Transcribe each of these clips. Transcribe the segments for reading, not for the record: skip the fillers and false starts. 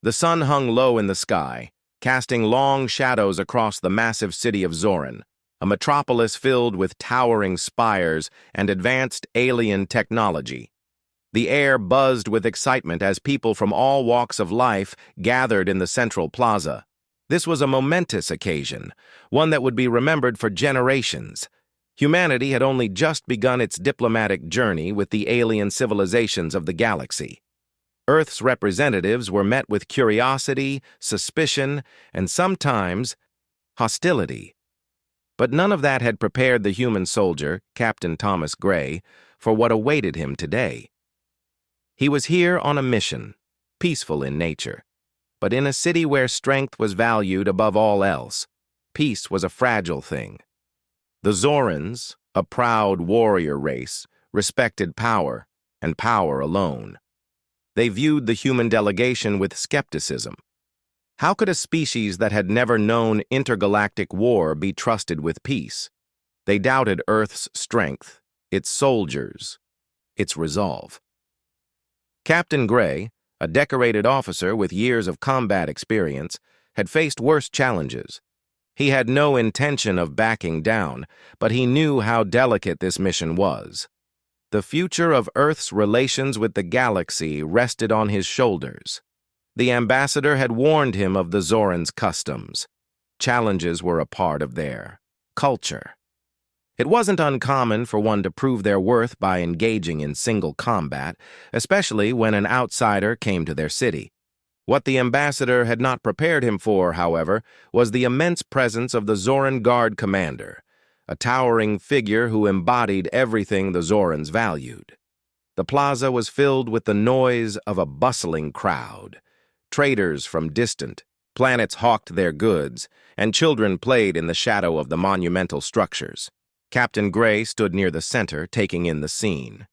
The sun hung low in the sky, casting long shadows across the massive city of Zoran, a metropolis filled with towering spires and advanced alien technology. The air buzzed with excitement as people from all walks of life gathered in the central plaza. This was a momentous occasion, one that would be remembered for generations. Humanity had only just begun its diplomatic journey with the alien civilizations of the galaxy. Earth's representatives were met with curiosity, suspicion, and sometimes hostility. But none of that had prepared the human soldier, Captain Thomas Gray, for what awaited him today. He was here on a mission, peaceful in nature, but in a city where strength was valued above all else. Peace was a fragile thing. The Zorans, a proud warrior race, respected power, and power alone. They viewed the human delegation with skepticism. How could a species that had never known intergalactic war be trusted with peace? They doubted Earth's strength, its soldiers, its resolve. Captain Gray, a decorated officer with years of combat experience, had faced worse challenges. He had no intention of backing down, but he knew how delicate this mission was. The future of Earth's relations with the galaxy rested on his shoulders. The ambassador had warned him of the Zorans' customs. Challenges were a part of their culture. It wasn't uncommon for one to prove their worth by engaging in single combat, especially when an outsider came to their city. What the ambassador had not prepared him for, however, was the immense presence of the Zoran Guard commander, a towering figure who embodied everything the Zorans valued. The plaza was filled with the noise of a bustling crowd. Traders from distant planets hawked their goods, and children played in the shadow of the monumental structures. Captain Gray stood near the center, taking in the scene.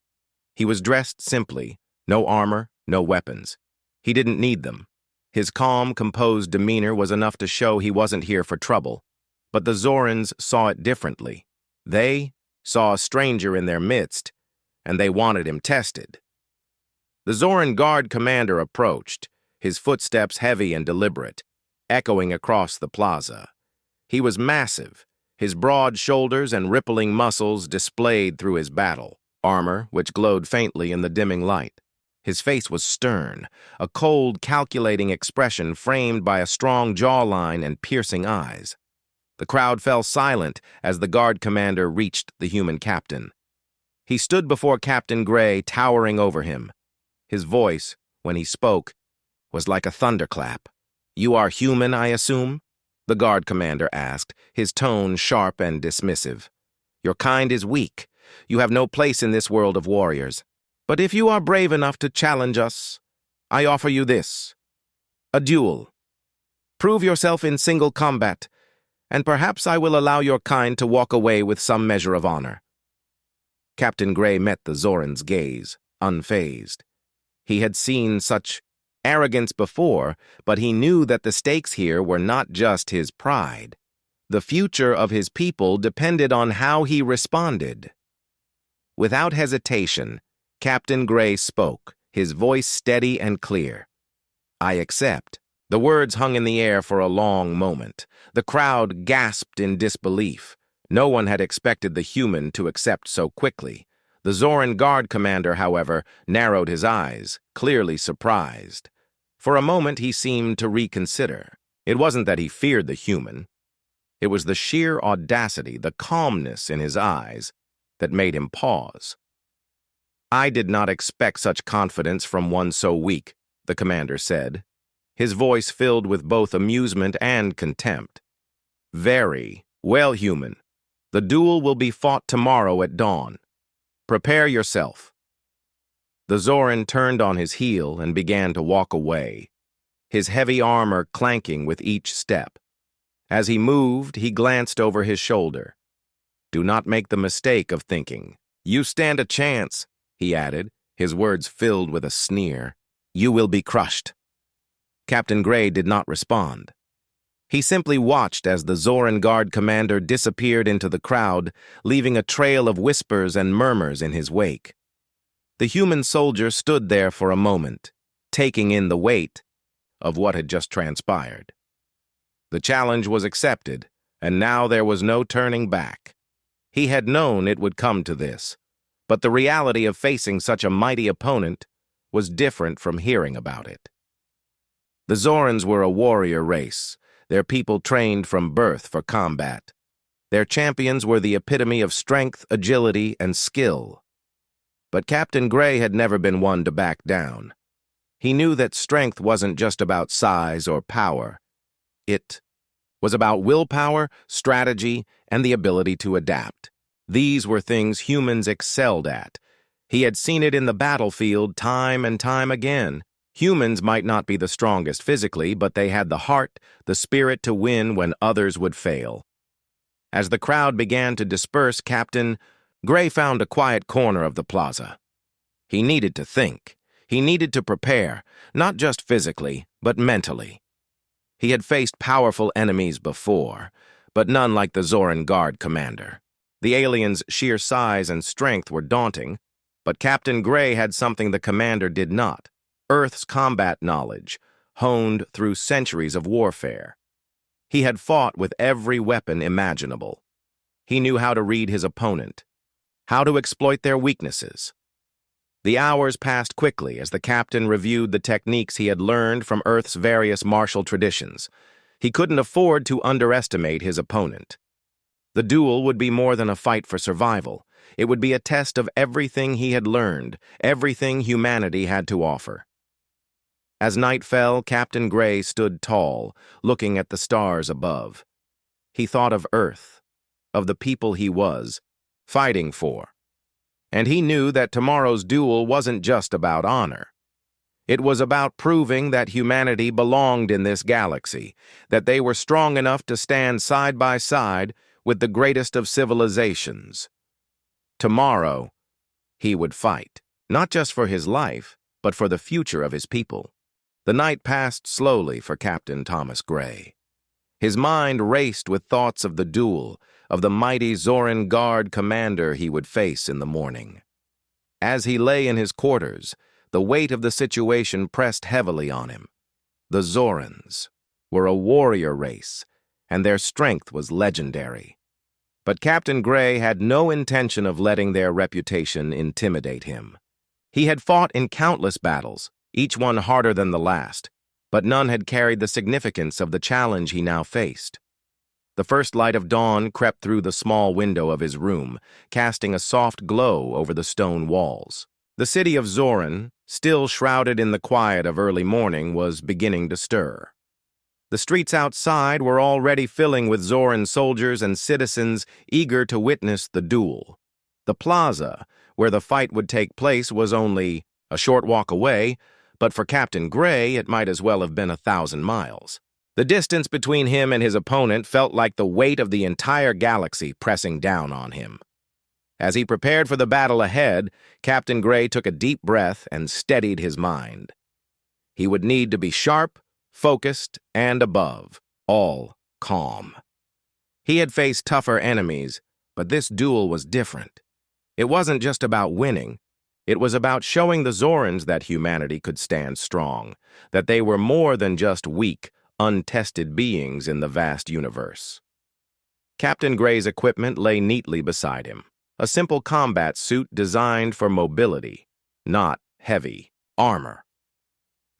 He was dressed simply, no armor, no weapons. He didn't need them. His calm, composed demeanor was enough to show he wasn't here for trouble. But the Zorans saw it differently. They saw a stranger in their midst, and they wanted him tested. The Zoran Guard commander approached, his footsteps heavy and deliberate, echoing across the plaza. He was massive, his broad shoulders and rippling muscles displayed through his battle armor, which glowed faintly in the dimming light. His face was stern, a cold, calculating expression framed by a strong jawline and piercing eyes. The crowd fell silent as the guard commander reached the human captain. He stood before Captain Gray, towering over him. His voice, when he spoke, was like a thunderclap. "You are human, I assume?" the guard commander asked, his tone sharp and dismissive. "Your kind is weak. You have no place in this world of warriors. But if you are brave enough to challenge us, I offer you this: a duel. Prove yourself in single combat, and perhaps I will allow your kind to walk away with some measure of honor." Captain Gray met the Zoran's gaze, unfazed. He had seen such arrogance before, but he knew that the stakes here were not just his pride. The future of his people depended on how he responded. Without hesitation, Captain Gray spoke, his voice steady and clear. "I accept." The words hung in the air for a long moment. The crowd gasped in disbelief. No one had expected the human to accept so quickly. The Zoran Guard commander, however, narrowed his eyes, clearly surprised. For a moment he seemed to reconsider. It wasn't that he feared the human. It was the sheer audacity, the calmness in his eyes, that made him pause. "I did not expect such confidence from one so weak," the commander said, his voice filled with both amusement and contempt. "Very well, human. The duel will be fought tomorrow at dawn. Prepare yourself." The Zoran turned on his heel and began to walk away, his heavy armor clanking with each step. As he moved, he glanced over his shoulder. "Do not make the mistake of thinking, 'You stand a chance,'" he added, his words filled with a sneer. "You will be crushed." Captain Gray did not respond. He simply watched as the Zoran Guard commander disappeared into the crowd, leaving a trail of whispers and murmurs in his wake. The human soldier stood there for a moment, taking in the weight of what had just transpired. The challenge was accepted, and now there was no turning back. He had known it would come to this, but the reality of facing such a mighty opponent was different from hearing about it. The Zorans were a warrior race, their people trained from birth for combat. Their champions were the epitome of strength, agility, and skill. But Captain Gray had never been one to back down. He knew that strength wasn't just about size or power. It was about willpower, strategy, and the ability to adapt. These were things humans excelled at. He had seen it in the battlefield time and time again. Humans might not be the strongest physically, but they had the heart, the spirit to win when others would fail. As the crowd began to disperse, Captain Gray found a quiet corner of the plaza. He needed to think. He needed to prepare, not just physically, but mentally. He had faced powerful enemies before, but none like the Zoran Guard commander. The aliens' sheer size and strength were daunting, but Captain Gray had something the commander did not: Earth's combat knowledge, honed through centuries of warfare. He had fought with every weapon imaginable. He knew how to read his opponent, how to exploit their weaknesses. The hours passed quickly as the captain reviewed the techniques he had learned from Earth's various martial traditions. He couldn't afford to underestimate his opponent. The duel would be more than a fight for survival. It would be a test of everything he had learned, everything humanity had to offer. As night fell, Captain Gray stood tall, looking at the stars above. He thought of Earth, of the people he was fighting for. And he knew that tomorrow's duel wasn't just about honor. It was about proving that humanity belonged in this galaxy, that they were strong enough to stand side by side with the greatest of civilizations. Tomorrow, he would fight, not just for his life, but for the future of his people. The night passed slowly for Captain Thomas Gray. His mind raced with thoughts of the duel, of the mighty Zoran Guard commander he would face in the morning. As he lay in his quarters, the weight of the situation pressed heavily on him. The Zorans were a warrior race, and their strength was legendary. But Captain Gray had no intention of letting their reputation intimidate him. He had fought in countless battles, each one harder than the last, but none had carried the significance of the challenge he now faced. The first light of dawn crept through the small window of his room, casting a soft glow over the stone walls. The city of Zoran, still shrouded in the quiet of early morning, was beginning to stir. The streets outside were already filling with Zoran soldiers and citizens eager to witness the duel. The plaza, where the fight would take place, was only a short walk away, but for Captain Gray it might as well have been 1,000 miles. The distance between him and his opponent felt like the weight of the entire galaxy pressing down on him. As he prepared for the battle ahead, Captain Gray took a deep breath and steadied his mind. He would need to be sharp, focused, and above all, calm. He had faced tougher enemies, but this duel was different. It wasn't just about winning. It was about showing the Zorans that humanity could stand strong, that they were more than just weak, untested beings in the vast universe. Captain Gray's equipment lay neatly beside him, a simple combat suit designed for mobility, not heavy armor.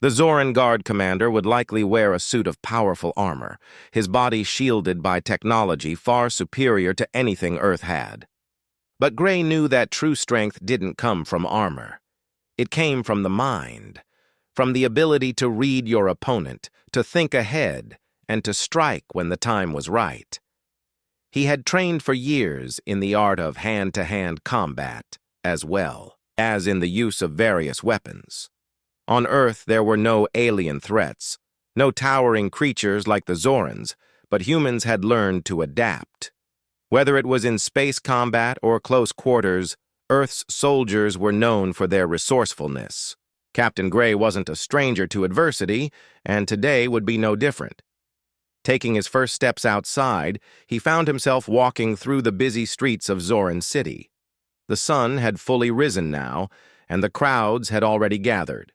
The Zoran Guard commander would likely wear a suit of powerful armor, his body shielded by technology far superior to anything Earth had. But Gray knew that true strength didn't come from armor. It came from the mind, from the ability to read your opponent, to think ahead, and to strike when the time was right. He had trained for years in the art of hand-to-hand combat, as well as in the use of various weapons. On Earth, there were no alien threats, no towering creatures like the Zorans, but humans had learned to adapt. Whether it was in space combat or close quarters, Earth's soldiers were known for their resourcefulness. Captain Gray wasn't a stranger to adversity, and today would be no different. Taking his first steps outside, he found himself walking through the busy streets of Zoran City. The sun had fully risen now, and the crowds had already gathered.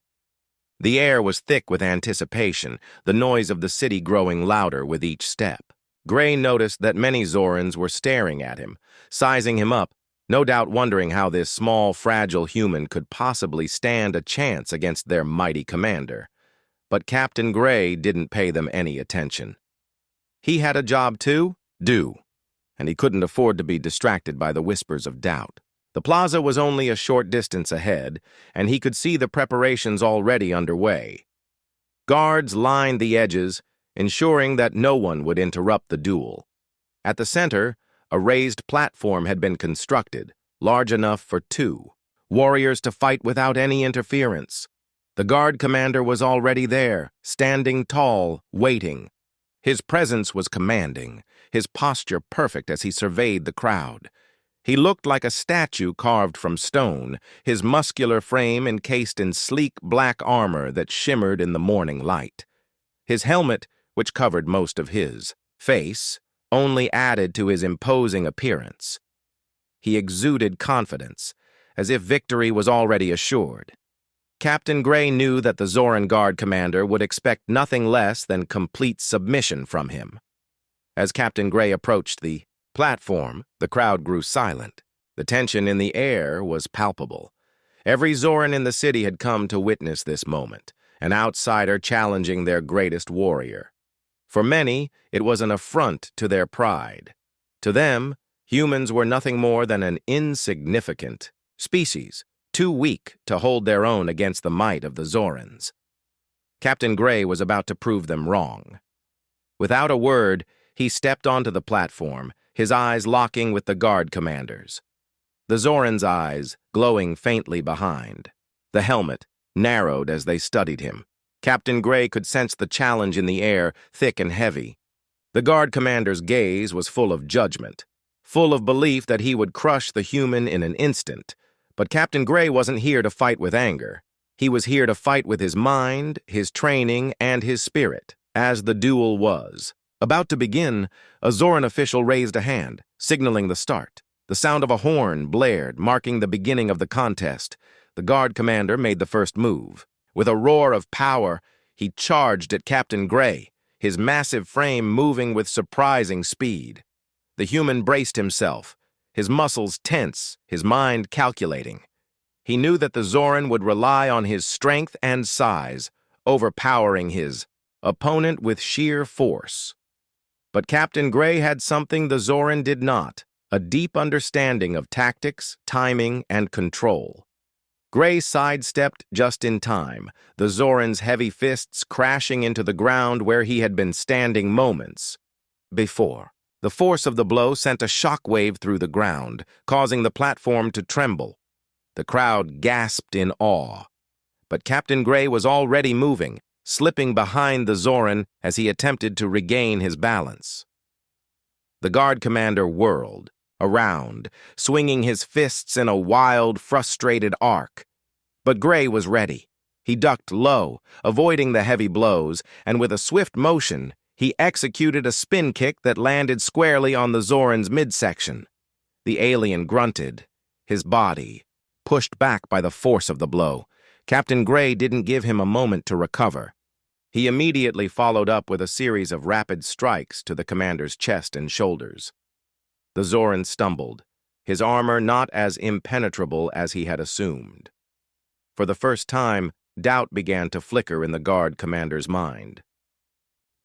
The air was thick with anticipation, the noise of the city growing louder with each step. Gray noticed that many Zorans were staring at him, sizing him up, no doubt wondering how this small, fragile human could possibly stand a chance against their mighty commander. But Captain Gray didn't pay them any attention. He had a job to do, and he couldn't afford to be distracted by the whispers of doubt. The plaza was only a short distance ahead, and he could see the preparations already underway. Guards lined the edges, ensuring that no one would interrupt the duel. At the center, a raised platform had been constructed, large enough for two warriors to fight without any interference. The guard commander was already there, standing tall, waiting. His presence was commanding, his posture perfect as he surveyed the crowd. He looked like a statue carved from stone, his muscular frame encased in sleek black armor that shimmered in the morning light. His helmet, which covered most of his face, only added to his imposing appearance. He exuded confidence, as if victory was already assured. Captain Gray knew that the Zoran Guard commander would expect nothing less than complete submission from him. As Captain Gray approached the platform, the crowd grew silent. The tension in the air was palpable. Every Zoran in the city had come to witness this moment, an outsider challenging their greatest warrior. For many, it was an affront to their pride. To them, humans were nothing more than an insignificant species, too weak to hold their own against the might of the Zorans. Captain Gray was about to prove them wrong. Without a word, he stepped onto the platform, his eyes locking with the guard commander's. The Zorans' eyes glowing faintly behind. The helmet narrowed as they studied him. Captain Gray could sense the challenge in the air, thick and heavy. The guard commander's gaze was full of judgment, full of belief that he would crush the human in an instant. But Captain Gray wasn't here to fight with anger. He was here to fight with his mind, his training, and his spirit, as the duel was. About to begin, a Zoran official raised a hand, signaling the start. The sound of a horn blared, marking the beginning of the contest. The guard commander made the first move. With a roar of power, he charged at Captain Gray, his massive frame moving with surprising speed. The human braced himself, his muscles tense, his mind calculating. He knew that the Zoran would rely on his strength and size, overpowering his opponent with sheer force. But Captain Gray had something the Zoran did not, a deep understanding of tactics, timing, and control. Gray sidestepped just in time, the Zoran's heavy fists crashing into the ground where he had been standing moments before. The force of the blow sent a shockwave through the ground, causing the platform to tremble. The crowd gasped in awe. But Captain Gray was already moving, slipping behind the Zoran as he attempted to regain his balance. The guard commander whirled around, swinging his fists in a wild, frustrated arc. But Gray was ready. He ducked low, avoiding the heavy blows, and with a swift motion, he executed a spin kick that landed squarely on the Zoran's midsection. The alien grunted, his body pushed back by the force of the blow. Captain Gray didn't give him a moment to recover. He immediately followed up with a series of rapid strikes to the commander's chest and shoulders. The Zoran stumbled, his armor not as impenetrable as he had assumed. For the first time, doubt began to flicker in the guard commander's mind.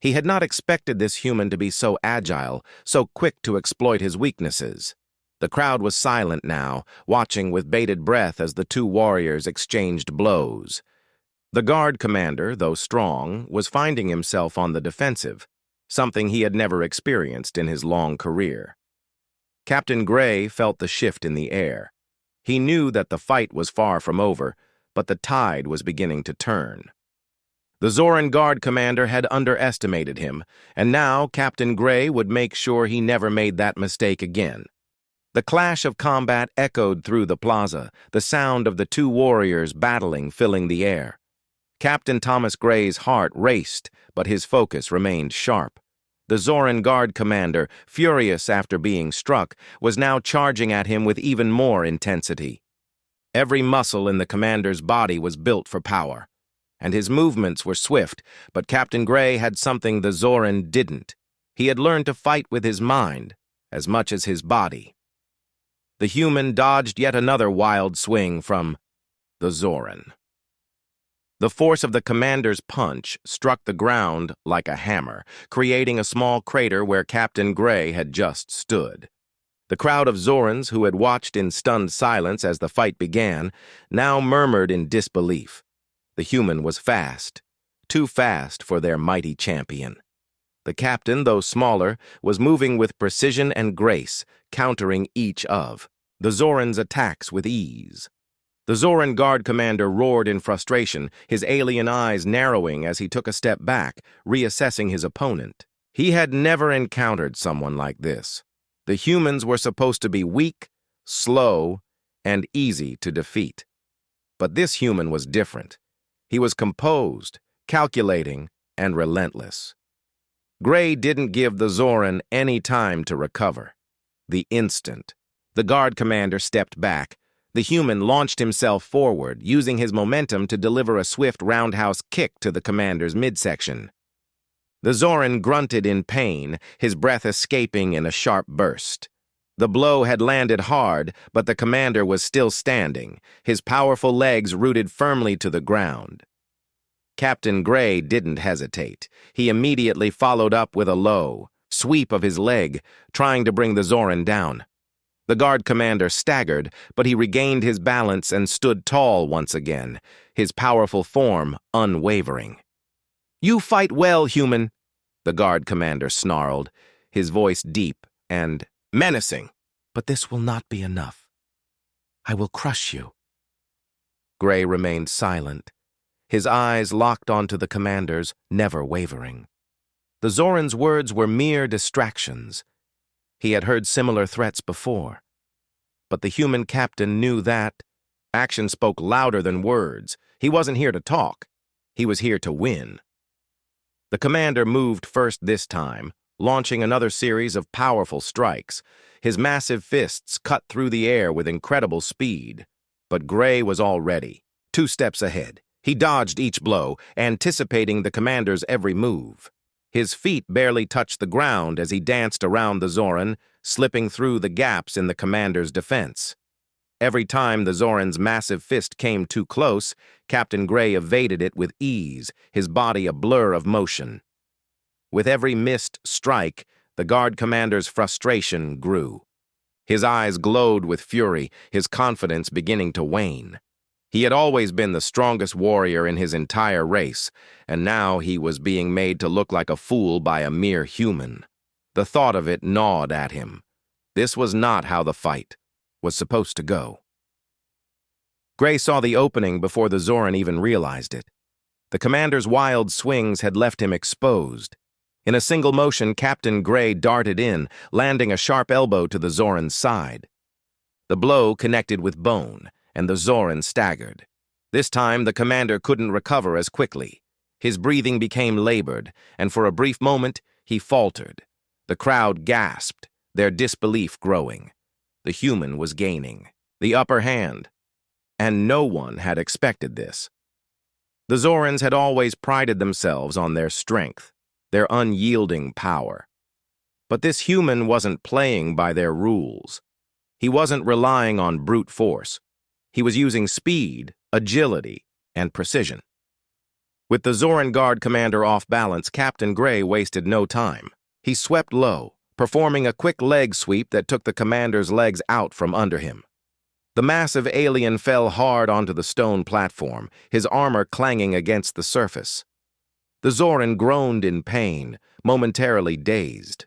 He had not expected this human to be so agile, so quick to exploit his weaknesses. The crowd was silent now, watching with bated breath as the two warriors exchanged blows. The guard commander, though strong, was finding himself on the defensive, something he had never experienced in his long career. Captain Gray felt the shift in the air. He knew that the fight was far from over, but the tide was beginning to turn. The Zoran Guard commander had underestimated him, and now Captain Gray would make sure he never made that mistake again. The clash of combat echoed through the plaza, the sound of the two warriors battling filling the air. Captain Thomas Gray's heart raced, but his focus remained sharp. The Zoran Guard commander, furious after being struck, was now charging at him with even more intensity. Every muscle in the commander's body was built for power, and his movements were swift, but Captain Gray had something the Zoran didn't. He had learned to fight with his mind, as much as his body. The human dodged yet another wild swing from the Zoran. The force of the commander's punch struck the ground like a hammer, creating a small crater where Captain Gray had just stood. The crowd of Zorans who had watched in stunned silence as the fight began now murmured in disbelief. The human was fast, too fast for their mighty champion. The captain, though smaller, was moving with precision and grace, countering each of the Zorans' attacks with ease. The Zoran guard commander roared in frustration, his alien eyes narrowing as he took a step back, reassessing his opponent. He had never encountered someone like this. The humans were supposed to be weak, slow, and easy to defeat. But this human was different. He was composed, calculating, and relentless. Gray didn't give the Zoran any time to recover. The instant the guard commander stepped back, the human launched himself forward, using his momentum to deliver a swift roundhouse kick to the commander's midsection. The Zoran grunted in pain, his breath escaping in a sharp burst. The blow had landed hard, but the commander was still standing, his powerful legs rooted firmly to the ground. Captain Gray didn't hesitate. He immediately followed up with a low sweep of his leg, trying to bring the Zoran down. The guard commander staggered, but he regained his balance and stood tall once again, his powerful form unwavering. "You fight well, human," the guard commander snarled, his voice deep and menacing. "But this will not be enough. I will crush you." Gray remained silent, his eyes locked onto the commander's, never wavering. The Zoran's words were mere distractions. He had heard similar threats before. But the human captain knew that action spoke louder than words. He wasn't here to talk. He was here to win. The commander moved first this time, launching another series of powerful strikes. His massive fists cut through the air with incredible speed. But Gray was already 2 steps ahead. He dodged each blow, anticipating the commander's every move. His feet barely touched the ground as he danced around the Zoran, slipping through the gaps in the commander's defense. Every time the Zoran's massive fist came too close, Captain Gray evaded it with ease, his body a blur of motion. With every missed strike, the guard commander's frustration grew. His eyes glowed with fury, his confidence beginning to wane. He had always been the strongest warrior in his entire race, and now he was being made to look like a fool by a mere human. The thought of it gnawed at him. This was not how the fight was supposed to go. Gray saw the opening before the Zoran even realized it. The commander's wild swings had left him exposed. In a single motion, Captain Gray darted in, landing a sharp elbow to the Zoran's side. The blow connected with bone, and the Zoran staggered. This time, the commander couldn't recover as quickly. His breathing became labored, and for a brief moment, he faltered. The crowd gasped, their disbelief growing. The human was gaining the upper hand, and no one had expected this. The Zorans had always prided themselves on their strength, their unyielding power. But this human wasn't playing by their rules. He wasn't relying on brute force. He was using speed, agility, and precision. With the Zoran guard commander off balance, Captain Gray wasted no time. He swept low, performing a quick leg sweep that took the commander's legs out from under him. The massive alien fell hard onto the stone platform, his armor clanging against the surface. The Zoran groaned in pain, momentarily dazed.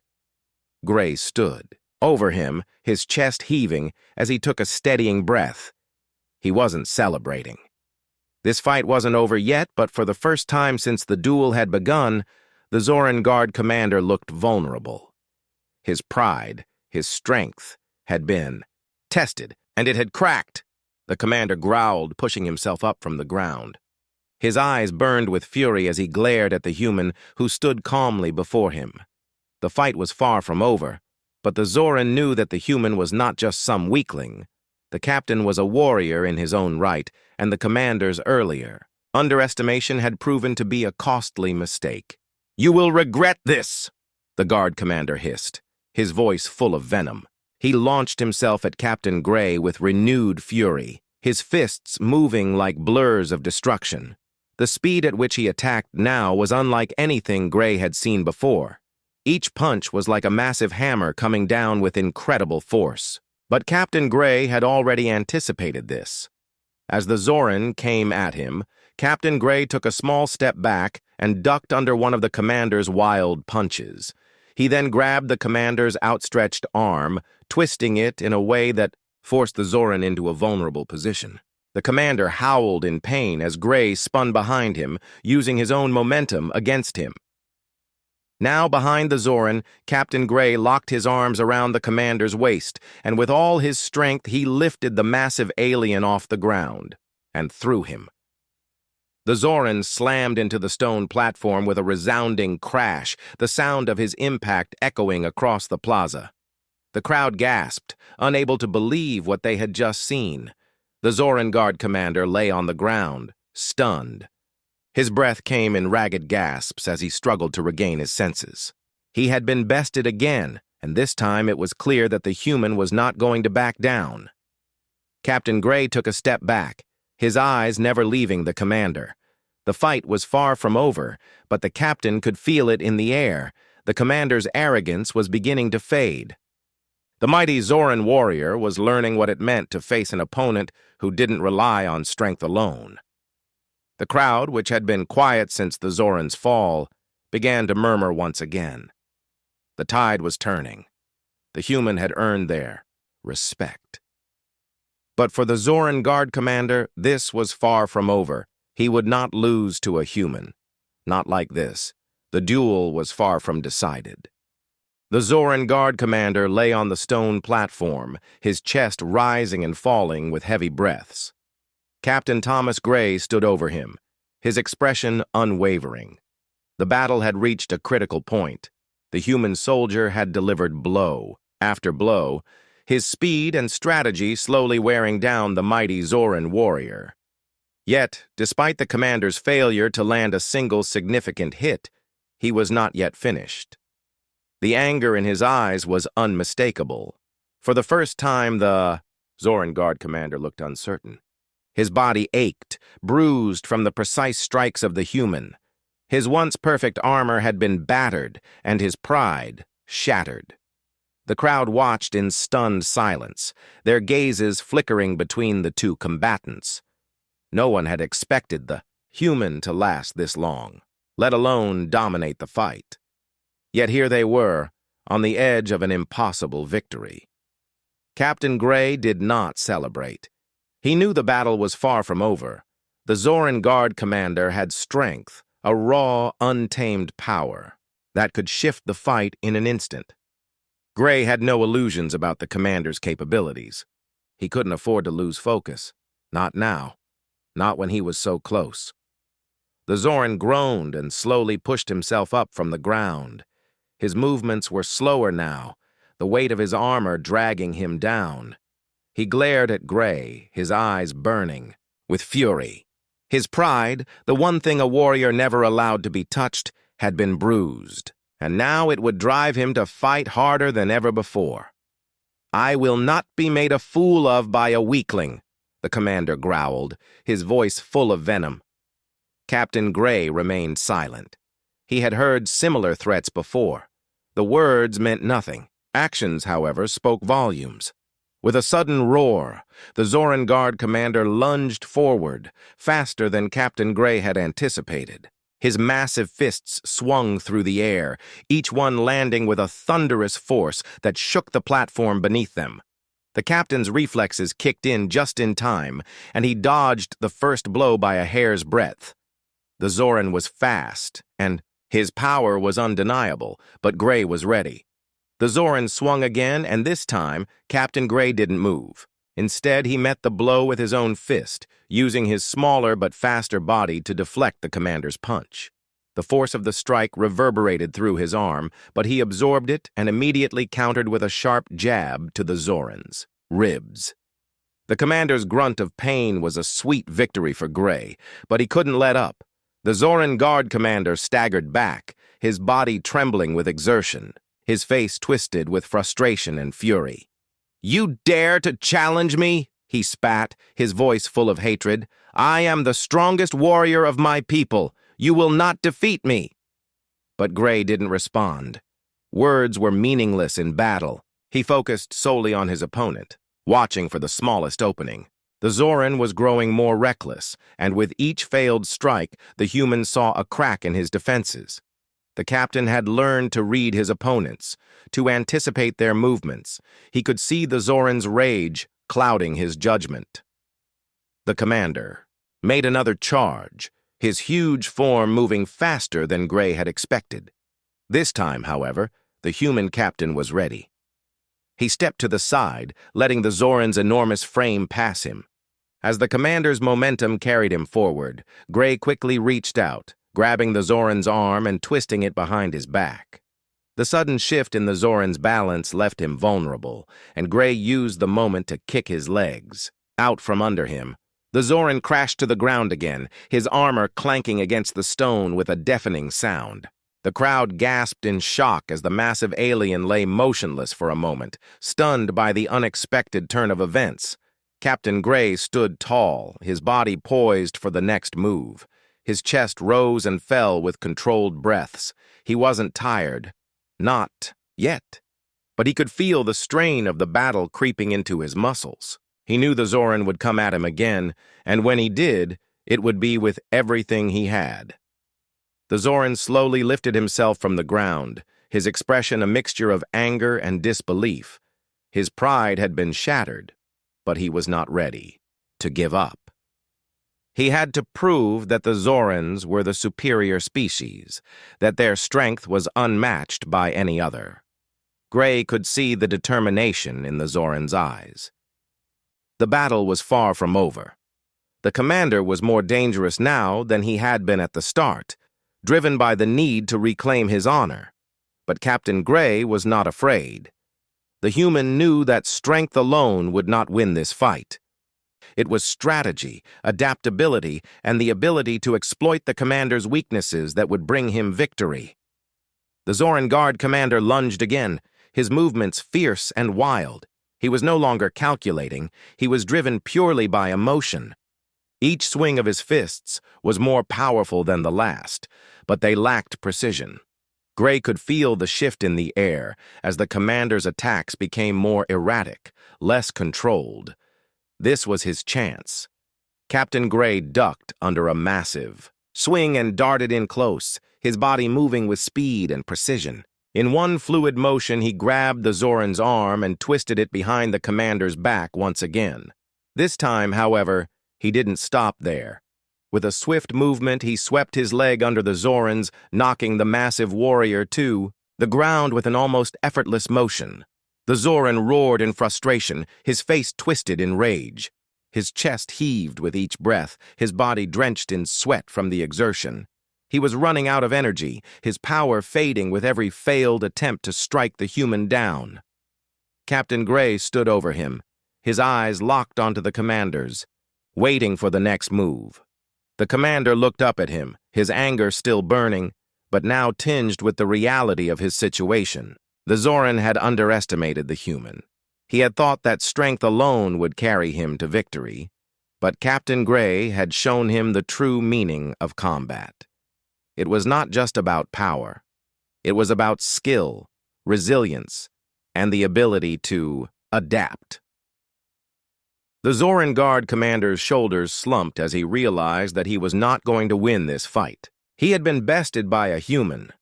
Gray stood over him, his chest heaving as he took a steadying breath. He wasn't celebrating. This fight wasn't over yet, but for the first time since the duel had begun, the Zoran guard commander looked vulnerable. His pride, his strength, had been tested, and it had cracked. The commander growled, pushing himself up from the ground. His eyes burned with fury as he glared at the human who stood calmly before him. The fight was far from over, but the Zoran knew that the human was not just some weakling. The captain was a warrior in his own right, and the commander's earlier, Underestimation had proven to be a costly mistake. "You will regret this," the guard commander hissed, his voice full of venom. He launched himself at Captain Gray with renewed fury, his fists moving like blurs of destruction. The speed at which he attacked now was unlike anything Gray had seen before. Each punch was like a massive hammer coming down with incredible force. But Captain Gray had already anticipated this. As the Zoran came at him, Captain Gray took a small step back and ducked under one of the commander's wild punches. He then grabbed the commander's outstretched arm, twisting it in a way that forced the Zoran into a vulnerable position. The commander howled in pain as Gray spun behind him, using his own momentum against him. Now behind the Zoran, Captain Gray locked his arms around the commander's waist, and with all his strength he lifted the massive alien off the ground and threw him. The Zoran slammed into the stone platform with a resounding crash, the sound of his impact echoing across the plaza. The crowd gasped, unable to believe what they had just seen. The Zoran guard commander lay on the ground, stunned. His breath came in ragged gasps as he struggled to regain his senses. He had been bested again, and this time it was clear that the human was not going to back down. Captain Gray took a step back, his eyes never leaving the commander. The fight was far from over, but the captain could feel it in the air. The commander's arrogance was beginning to fade. The mighty Zoran warrior was learning what it meant to face an opponent who didn't rely on strength alone. The crowd, which had been quiet since the Zoran's fall, began to murmur once again. The tide was turning. The human had earned their respect. But for the Zoran guard commander, this was far from over. He would not lose to a human. Not like this. The duel was far from decided. The Zoran guard commander lay on the stone platform, his chest rising and falling with heavy breaths. Captain Thomas Gray stood over him, his expression unwavering. The battle had reached a critical point. The human soldier had delivered blow after blow, his speed and strategy slowly wearing down the mighty Zoran warrior. Yet, despite the commander's failure to land a single significant hit, he was not yet finished. The anger in his eyes was unmistakable. For the first time, the Zoran guard commander looked uncertain. His body ached, bruised from the precise strikes of the human. His once perfect armor had been battered, and his pride shattered. The crowd watched in stunned silence, their gazes flickering between the two combatants. No one had expected the human to last this long, let alone dominate the fight. Yet here they were, on the edge of an impossible victory. Captain Gray did not celebrate. He knew the battle was far from over. The Zoran guard commander had strength, a raw, untamed power that could shift the fight in an instant. Gray had no illusions about the commander's capabilities. He couldn't afford to lose focus. Not now. Not when he was so close. The Zoran groaned and slowly pushed himself up from the ground. His movements were slower now, the weight of his armor dragging him down. He glared at Gray, his eyes burning with fury. His pride, the one thing a warrior never allowed to be touched, had been bruised, and now it would drive him to fight harder than ever before. "I will not be made a fool of by a weakling," the commander growled, his voice full of venom. Captain Gray remained silent. He had heard similar threats before. The words meant nothing. Actions, however, spoke volumes. With a sudden roar, the Zoran guard commander lunged forward, faster than Captain Gray had anticipated. His massive fists swung through the air, each one landing with a thunderous force that shook the platform beneath them. The captain's reflexes kicked in just in time, and he dodged the first blow by a hair's breadth. The Zoran was fast, and his power was undeniable, but Gray was ready. The Zoran swung again, and this time, Captain Gray didn't move. Instead, he met the blow with his own fist, using his smaller but faster body to deflect the commander's punch. The force of the strike reverberated through his arm, but he absorbed it and immediately countered with a sharp jab to the Zoran's ribs. The commander's grunt of pain was a sweet victory for Gray, but he couldn't let up. The Zoran guard commander staggered back, his body trembling with exertion, his face twisted with frustration and fury. "You dare to challenge me?" he spat, his voice full of hatred. "I am the strongest warrior of my people. You will not defeat me." But Gray didn't respond. Words were meaningless in battle. He focused solely on his opponent, watching for the smallest opening. The Zoran was growing more reckless, and with each failed strike, the human saw a crack in his defenses. The captain had learned to read his opponents, to anticipate their movements. He could see the Zoran's rage clouding his judgment. The commander made another charge, his huge form moving faster than Gray had expected. This time, however, the human captain was ready. He stepped to the side, letting the Zoran's enormous frame pass him. As the commander's momentum carried him forward, Gray quickly reached out, grabbing the Zoran's arm and twisting it behind his back. The sudden shift in the Zoran's balance left him vulnerable, and Gray used the moment to kick his legs. Out from under him, the Zoran crashed to the ground again, his armor clanking against the stone with a deafening sound. The crowd gasped in shock as the massive alien lay motionless for a moment, stunned by the unexpected turn of events. Captain Gray stood tall, his body poised for the next move. His chest rose and fell with controlled breaths. He wasn't tired. Not yet. But he could feel the strain of the battle creeping into his muscles. He knew the Zoran would come at him again, and when he did, it would be with everything he had. The Zoran slowly lifted himself from the ground, his expression a mixture of anger and disbelief. His pride had been shattered, but he was not ready to give up. He had to prove that the Zorans were the superior species, that their strength was unmatched by any other. Gray could see the determination in the Zoran's eyes. The battle was far from over. The commander was more dangerous now than he had been at the start, driven by the need to reclaim his honor. But Captain Gray was not afraid. The human knew that strength alone would not win this fight. It was strategy, adaptability, and the ability to exploit the commander's weaknesses that would bring him victory. The Zoran Guard commander lunged again, his movements fierce and wild. He was no longer calculating, he was driven purely by emotion. Each swing of his fists was more powerful than the last, but they lacked precision. Gray could feel the shift in the air as the commander's attacks became more erratic, less controlled. This was his chance. Captain Gray ducked under a massive swing and darted in close, his body moving with speed and precision. In one fluid motion, he grabbed the Zoran's arm and twisted it behind the commander's back once again. This time, however, he didn't stop there. With a swift movement, he swept his leg under the Zoran's, knocking the massive warrior to the ground with an almost effortless motion. The Zoran roared in frustration, his face twisted in rage. His chest heaved with each breath, his body drenched in sweat from the exertion. He was running out of energy, his power fading with every failed attempt to strike the human down. Captain Gray stood over him, his eyes locked onto the commander's, waiting for the next move. The commander looked up at him, his anger still burning, but now tinged with the reality of his situation. The Zoran had underestimated the human. He had thought that strength alone would carry him to victory, but Captain Gray had shown him the true meaning of combat. It was not just about power. It was about skill, resilience, and the ability to adapt. The Zoran Guard commander's shoulders slumped as he realized that he was not going to win this fight. He had been bested by a human,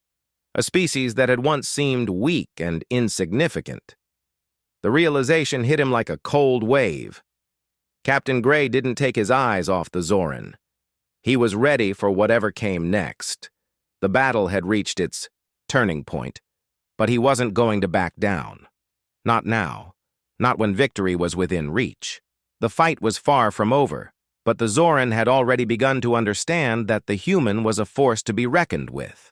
a species that had once seemed weak and insignificant. The realization hit him like a cold wave. Captain Gray didn't take his eyes off the Zoran. He was ready for whatever came next. The battle had reached its turning point, but he wasn't going to back down. Not now. Not when victory was within reach. The fight was far from over, but the Zoran had already begun to understand that the human was a force to be reckoned with.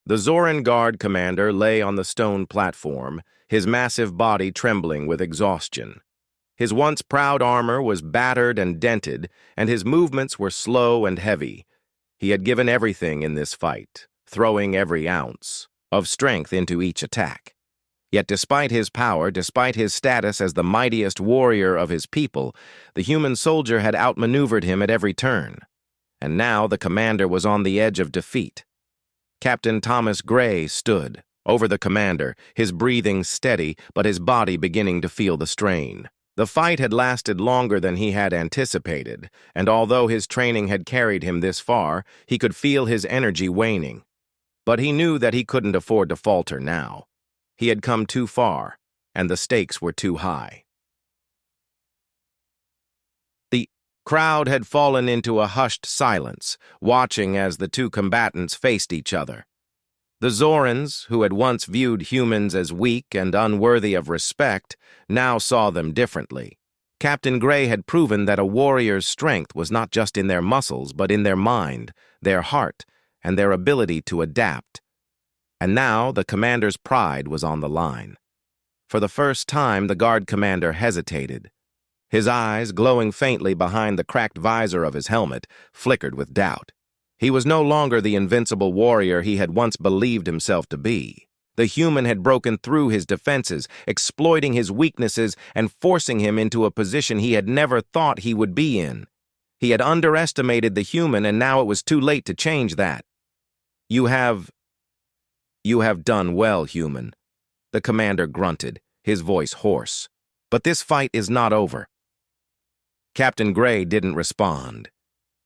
The Zoran Guard commander lay on the stone platform, his massive body trembling with exhaustion. His once proud armor was battered and dented, and his movements were slow and heavy. He had given everything in this fight, throwing every ounce of strength into each attack. Yet despite his power, despite his status as the mightiest warrior of his people, the human soldier had outmaneuvered him at every turn. And now the commander was on the edge of defeat. Captain Thomas Gray stood over the commander, his breathing steady, but his body beginning to feel the strain. The fight had lasted longer than he had anticipated, and although his training had carried him this far, he could feel his energy waning. But he knew that he couldn't afford to falter now. He had come too far, and the stakes were too high. The crowd had fallen into a hushed silence, watching as the two combatants faced each other. The Zorans, who had once viewed humans as weak and unworthy of respect, now saw them differently. Captain Gray had proven that a warrior's strength was not just in their muscles, but in their mind, their heart, and their ability to adapt. And now the commander's pride was on the line. For the first time, the guard commander hesitated. His eyes, glowing faintly behind the cracked visor of his helmet, flickered with doubt. He was no longer the invincible warrior he had once believed himself to be. The human had broken through his defenses, exploiting his weaknesses and forcing him into a position he had never thought he would be in. He had underestimated the human, and now it was too late to change that. You have done well, human," the commander grunted, his voice hoarse. "But this fight is not over." Captain Gray didn't respond.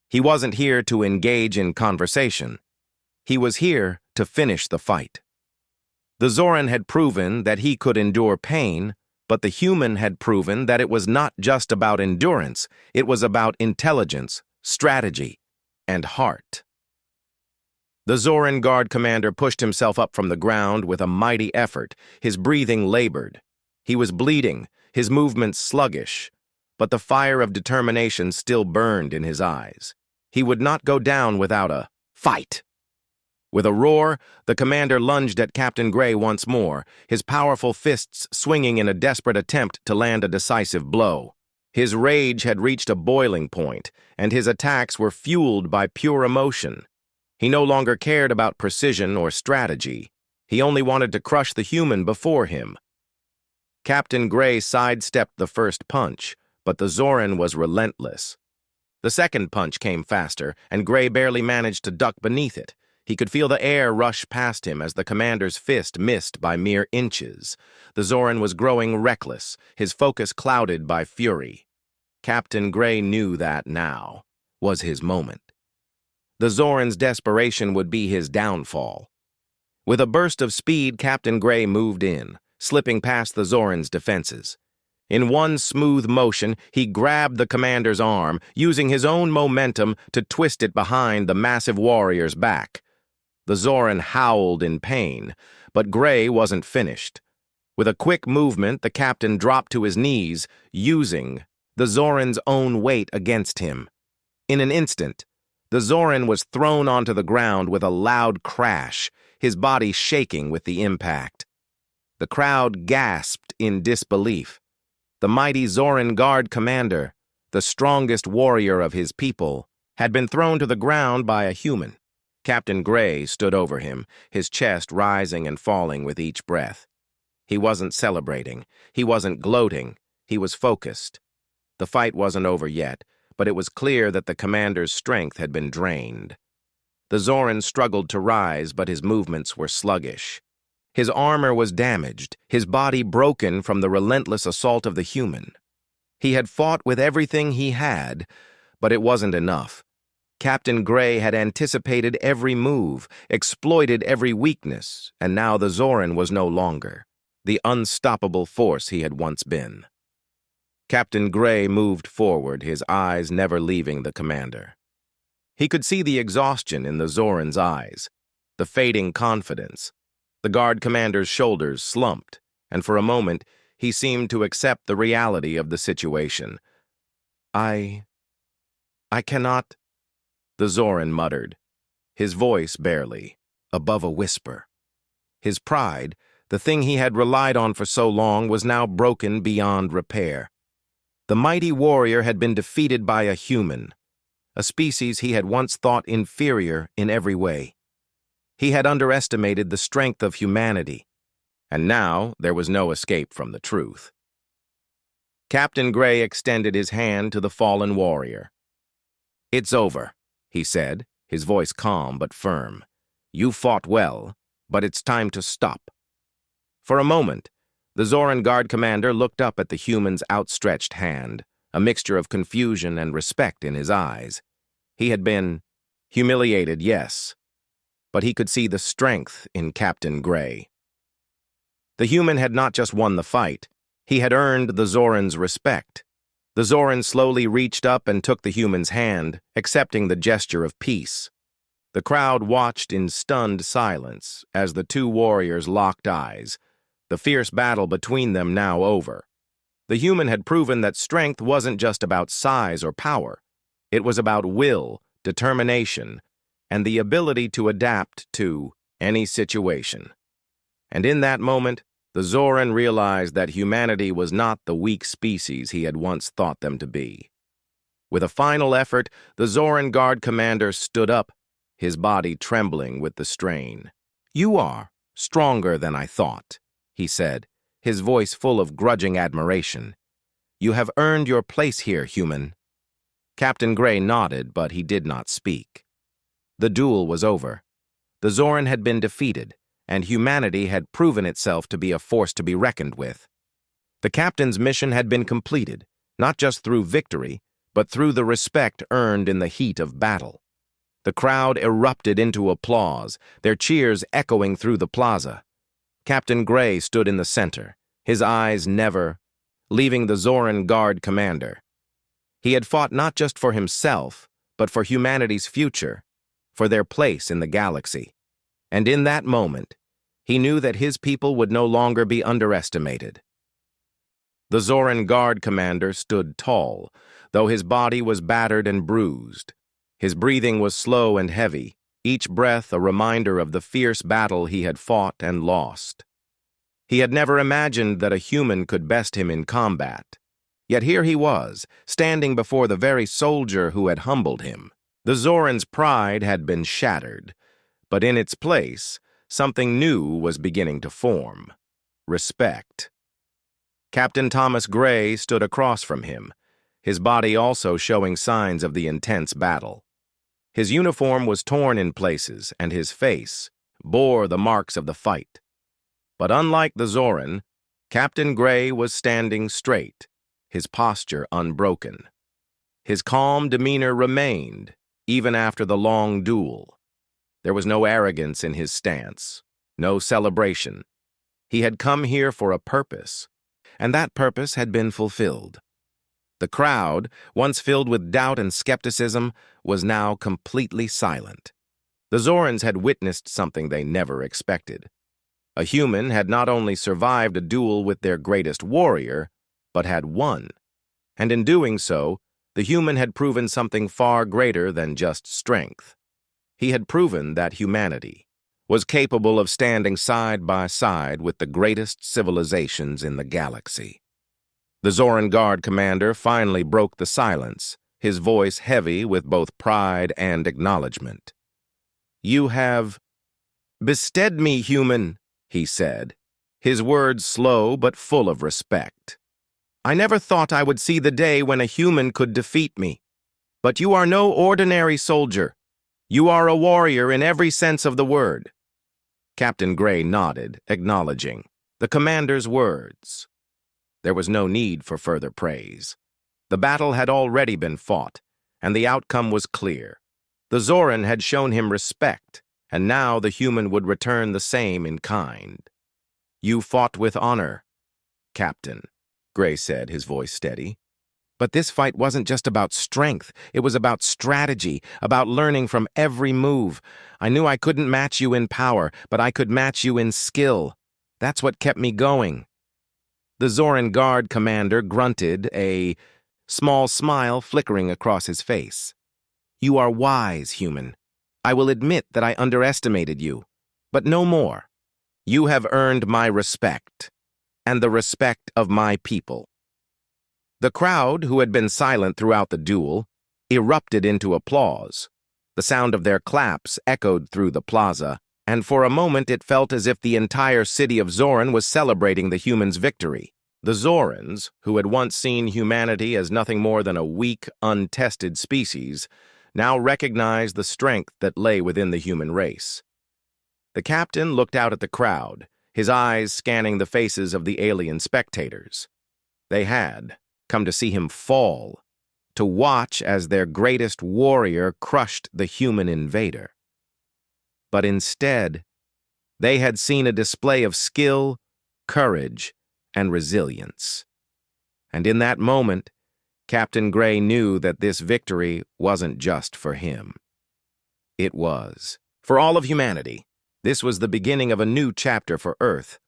He wasn't here to engage in conversation. He was here to finish the fight. The Zoran had proven that he could endure pain, but the human had proven that it was not just about endurance, it was about intelligence, strategy, and heart. The Zoran guard commander pushed himself up from the ground with a mighty effort, his breathing labored. He was bleeding, his movements sluggish, but the fire of determination still burned in his eyes. He would not go down without a fight. With a roar, the commander lunged at Captain Gray once more, his powerful fists swinging in a desperate attempt to land a decisive blow. His rage had reached a boiling point, and his attacks were fueled by pure emotion. He no longer cared about precision or strategy. He only wanted to crush the human before him. Captain Gray sidestepped the first punch, but the Zoran was relentless. The second punch came faster, and Gray barely managed to duck beneath it. He could feel the air rush past him as the commander's fist missed by mere inches. The Zoran was growing reckless, his focus clouded by fury. Captain Gray knew that now was his moment. The Zoran's desperation would be his downfall. With a burst of speed, Captain Gray moved in, slipping past the Zoran's defenses. In one smooth motion, he grabbed the commander's arm, using his own momentum to twist it behind the massive warrior's back. The Zoran howled in pain, but Gray wasn't finished. With a quick movement, the captain dropped to his knees, using the Zoran's own weight against him. In an instant, the Zoran was thrown onto the ground with a loud crash, his body shaking with the impact. The crowd gasped in disbelief. The mighty Zoran guard commander, the strongest warrior of his people, had been thrown to the ground by a human. Captain Gray stood over him, his chest rising and falling with each breath. He wasn't celebrating, he wasn't gloating, he was focused. The fight wasn't over yet, but it was clear that the commander's strength had been drained. The Zoran struggled to rise, but his movements were sluggish. His armor was damaged, his body broken from the relentless assault of the human. He had fought with everything he had, but it wasn't enough. Captain Gray had anticipated every move, exploited every weakness, and now the Zoran was no longer the unstoppable force he had once been. Captain Gray moved forward, his eyes never leaving the commander. He could see the exhaustion in the Zoran's eyes, the fading confidence. The guard commander's shoulders slumped, and for a moment he seemed to accept the reality of the situation. I cannot," the Zoran muttered, his voice barely above a whisper. His pride, the thing he had relied on for so long, was now broken beyond repair. The mighty warrior had been defeated by a human, a species he had once thought inferior in every way. He had underestimated the strength of humanity, and now there was no escape from the truth. Captain Gray extended his hand to the fallen warrior. "It's over," he said, his voice calm but firm. "You fought well, but it's time to stop." For a moment, the Zoran Guard commander looked up at the human's outstretched hand, a mixture of confusion and respect in his eyes. He had been humiliated, yes, but he could see the strength in Captain Gray. The human had not just won the fight, he had earned the Zoran's respect. The Zoran slowly reached up and took the human's hand, accepting the gesture of peace. The crowd watched in stunned silence as the two warriors locked eyes, the fierce battle between them now over. The human had proven that strength wasn't just about size or power. It was about will, determination, and the ability to adapt to any situation. And in that moment, the Zoran realized that humanity was not the weak species he had once thought them to be. With a final effort, the Zoran Guard commander stood up, his body trembling with the strain. "You are stronger than I thought," he said, his voice full of grudging admiration. "You have earned your place here, human." Captain Gray nodded, but he did not speak. The duel was over. The Zoran had been defeated, and humanity had proven itself to be a force to be reckoned with. The captain's mission had been completed, not just through victory, but through the respect earned in the heat of battle. The crowd erupted into applause, their cheers echoing through the plaza. Captain Gray stood in the center, his eyes never leaving the Zoran Guard commander. He had fought not just for himself, but for humanity's future, for their place in the galaxy. And in that moment, he knew that his people would no longer be underestimated. The Zoran Guard commander stood tall, though his body was battered and bruised. His breathing was slow and heavy, each breath a reminder of the fierce battle he had fought and lost. He had never imagined that a human could best him in combat. Yet here he was, standing before the very soldier who had humbled him. The Zoran's pride had been shattered, but in its place, something new was beginning to form: respect. Captain Thomas Gray stood across from him, his body also showing signs of the intense battle. His uniform was torn in places, and his face bore the marks of the fight. But unlike the Zoran, Captain Gray was standing straight, his posture unbroken. His calm demeanor remained, even after the long duel. There was no arrogance in his stance, no celebration. He had come here for a purpose, and that purpose had been fulfilled. The crowd, once filled with doubt and skepticism, was now completely silent. The Zorans had witnessed something they never expected. A human had not only survived a duel with their greatest warrior, but had won. And in doing so, the human had proven something far greater than just strength. He had proven that humanity was capable of standing side by side with the greatest civilizations in the galaxy. The Zoran Guard commander finally broke the silence, his voice heavy with both pride and acknowledgement. "You have bested me, human," he said, his words slow but full of respect. "I never thought I would see the day when a human could defeat me. But you are no ordinary soldier. You are a warrior in every sense of the word." Captain Gray nodded, acknowledging the commander's words. There was no need for further praise. The battle had already been fought, and the outcome was clear. The Zoran had shown him respect, and now the human would return the same in kind. "You fought with honor, Captain," Gray said, his voice steady. "But this fight wasn't just about strength. It was about strategy, about learning from every move. I knew I couldn't match you in power, but I could match you in skill. That's what kept me going." The Zoran Guard commander grunted, a small smile flickering across his face. "You are wise, human. I will admit that I underestimated you, but no more. You have earned my respect, and the respect of my people." The crowd, who had been silent throughout the duel, erupted into applause. The sound of their claps echoed through the plaza, and for a moment it felt as if the entire city of Zoran was celebrating the humans' victory. The Zorans, who had once seen humanity as nothing more than a weak, untested species, now recognized the strength that lay within the human race. The captain looked out at the crowd, his eyes scanning the faces of the alien spectators. They had come to see him fall, to watch as their greatest warrior crushed the human invader. But instead, they had seen a display of skill, courage, and resilience. And in that moment, Captain Gray knew that this victory wasn't just for him. It was for all of humanity. This was the beginning of a new chapter for Earth,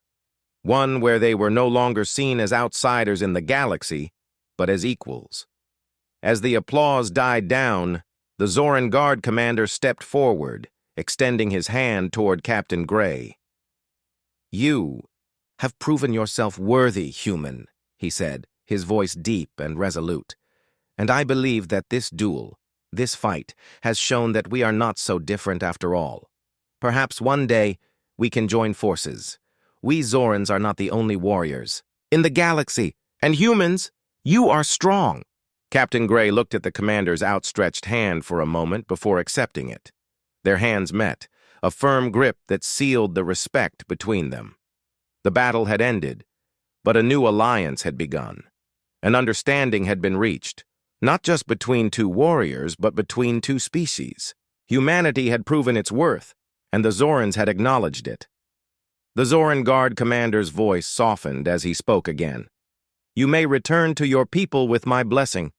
one where they were no longer seen as outsiders in the galaxy, but as equals. As the applause died down, the Zoran Guard commander stepped forward, extending his hand toward Captain Gray. "You have proven yourself worthy, human," he said, his voice deep and resolute. "And I believe that this duel, this fight, has shown that we are not so different after all. Perhaps one day we can join forces. We Zorans are not the only warriors in the galaxy, and humans, you are strong." Captain Gray looked at the commander's outstretched hand for a moment before accepting it. Their hands met, a firm grip that sealed the respect between them. The battle had ended, but a new alliance had begun. An understanding had been reached, not just between two warriors, but between two species. Humanity had proven its worth, and the Zorans had acknowledged it. The Zoran Guard commander's voice softened as he spoke again. "You may return to your people with my blessing.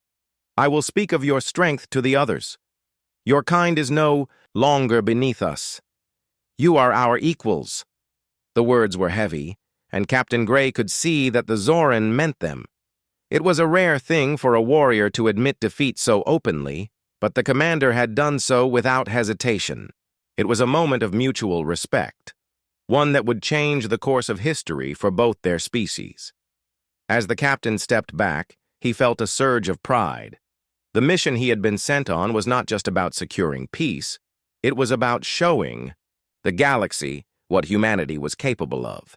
I will speak of your strength to the others. Your kind is no longer beneath us. You are our equals." The words were heavy, and Captain Gray could see that the Zoran meant them. It was a rare thing for a warrior to admit defeat so openly, but the commander had done so without hesitation. It was a moment of mutual respect, one that would change the course of history for both their species. As the captain stepped back, he felt a surge of pride. The mission he had been sent on was not just about securing peace, it was about showing the galaxy what humanity was capable of.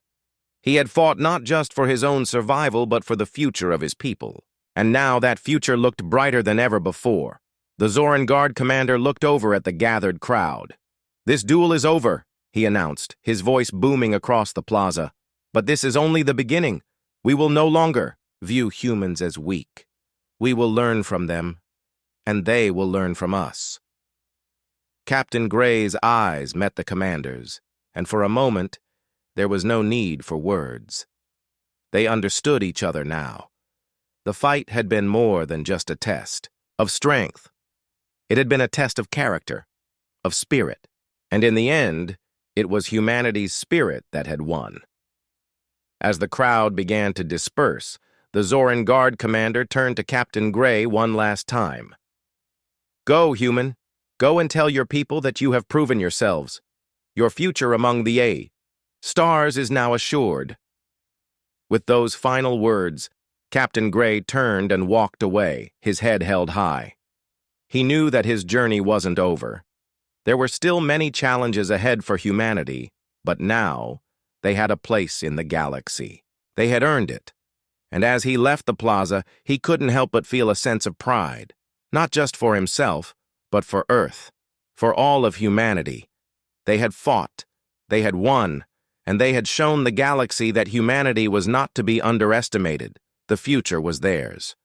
He had fought not just for his own survival, but for the future of his people. And now that future looked brighter than ever before. The Zoran Guard commander looked over at the gathered crowd. "This duel is over," he announced, his voice booming across the plaza. "But this is only the beginning. We will no longer view humans as weak. We will learn from them, and they will learn from us." Captain Gray's eyes met the commander's, and for a moment, there was no need for words. They understood each other now. The fight had been more than just a test of strength. It had been a test of character, of spirit, and in the end, it was humanity's spirit that had won. As the crowd began to disperse, the Zoran Guard commander turned to Captain Gray one last time. "Go, human. Go and tell your people that you have proven yourselves. Your future among the stars is now assured." With those final words, Captain Gray turned and walked away, his head held high. He knew that his journey wasn't over. There were still many challenges ahead for humanity, but now they had a place in the galaxy. They had earned it. And as he left the plaza, he couldn't help but feel a sense of pride, not just for himself, but for Earth, for all of humanity. They had fought, they had won, and they had shown the galaxy that humanity was not to be underestimated. The future was theirs.